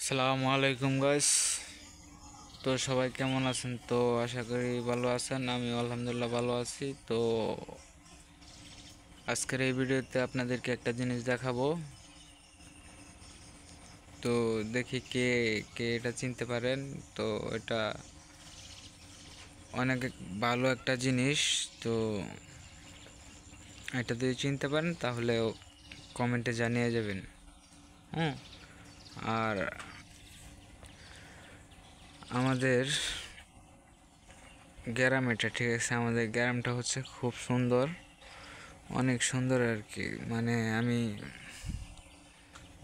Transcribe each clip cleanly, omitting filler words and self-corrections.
আসসালামু আলাইকুম গাইস। তো সবাই কেমন আছেন? তো আশা করি ভালো আছেন। আমি আলহামদুলিল্লাহ ভালো আছি। তো আজকের এই ভিডিওতে আপনাদেরকে একটা জিনিস দেখাবো। তো দেখি কে কে এটা চিনতে পারেন। তো এটা অনেক ভালো একটা জিনিস। তো এটা যদি চিনতে পারেন তাহলে কমেন্টে জানিয়ে যাবেন। হুম। আর আমাদের গ্রাম, এটা ঠিক আছে, আমাদের গ্রামটা হচ্ছে খুব সুন্দর, অনেক সুন্দর আর কি। মানে আমি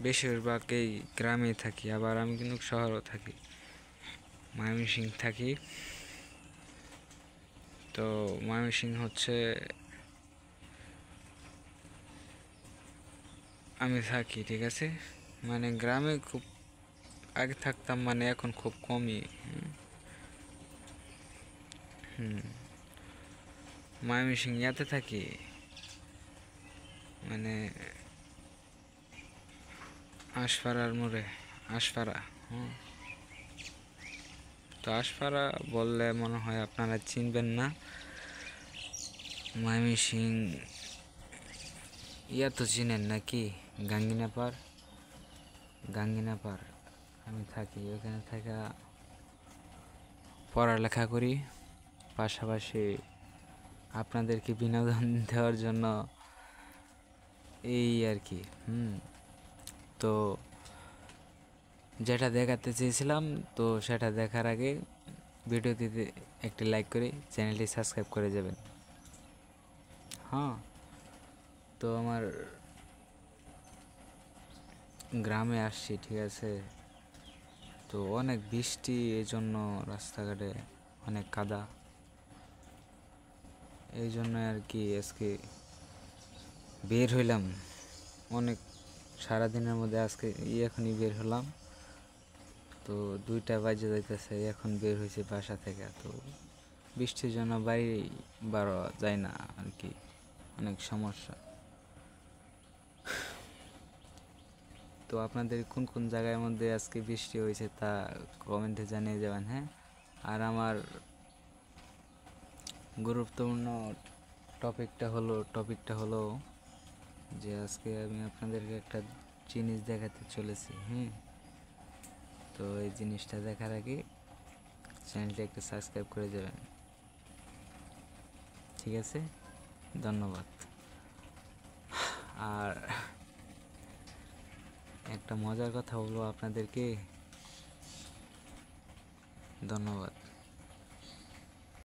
বেশিরভাগ এই গ্রামেই থাকি, আবার আমি কিন্তু শহরেও থাকি, ময়মনসিংহ থাকি। তো ময়মনসিংহ হচ্ছে আমি থাকি, ঠিক আছে। মানে গ্রামে খুব আগে থাকতাম, মানে এখন খুব কমই। ময়মনসিংহ ইয়াতে থাকি, মানে আশপাড়ার মোড়ে, আশপাড়া। হুম। তো আশপাড়া বললে মনে হয় আপনারা চিনবেন না। ময়মনসিংহ ইয়া তো চিনেন নাকি? গাঙ্গিনাপাড়, গাঙ্গিনাপাড় আমি থাকি, ওখানে থাকা পড়ালেখা করি, পাশাপাশি আপনাদেরকে বিনোদন দেওয়ার জন্য এই আর কি। তো যেটা দেখাতে চেয়েছিলাম, তো সেটা দেখার আগে ভিডিওটিতে একটি লাইক করে চ্যানেলটি সাবস্ক্রাইব করে যাবেন। হ্যাঁ। তো আমার গ্রামে আসছি, ঠিক আছে। তো অনেক বৃষ্টি, এই জন্য রাস্তাঘাটে অনেক কাদা, এই জন্য আর কি আজকে বের হইলাম। অনেক সারাদিনের মধ্যে আজকে এখনই বের হলাম। তো 2টা বাজে যাইতেছে, এখন বের হয়েছে বাসা থেকে। তো বৃষ্টির জন্য বাইরে বাড়া যায় না আর কি, অনেক সমস্যা। তো আপনাদের কোন কোন জায়গার মধ্যে আজকে বৃষ্টি হয়েছে তা কমেন্টে জানিয়ে যাবেন, হ্যাঁ। আর আমার গুরুত্বপূর্ণ টপিকটা হলো যে আজকে আমি আপনাদেরকে একটা জিনিস দেখাতে চলেছি। তো এই জিনিসটা দেখার আগে চ্যানেলটি একটু সাবস্ক্রাইব করে যাবেন, ঠিক আছে। ধন্যবাদ। আর একটা মজার কথা বলবো আপনাদেরকে। ধন্যবাদ।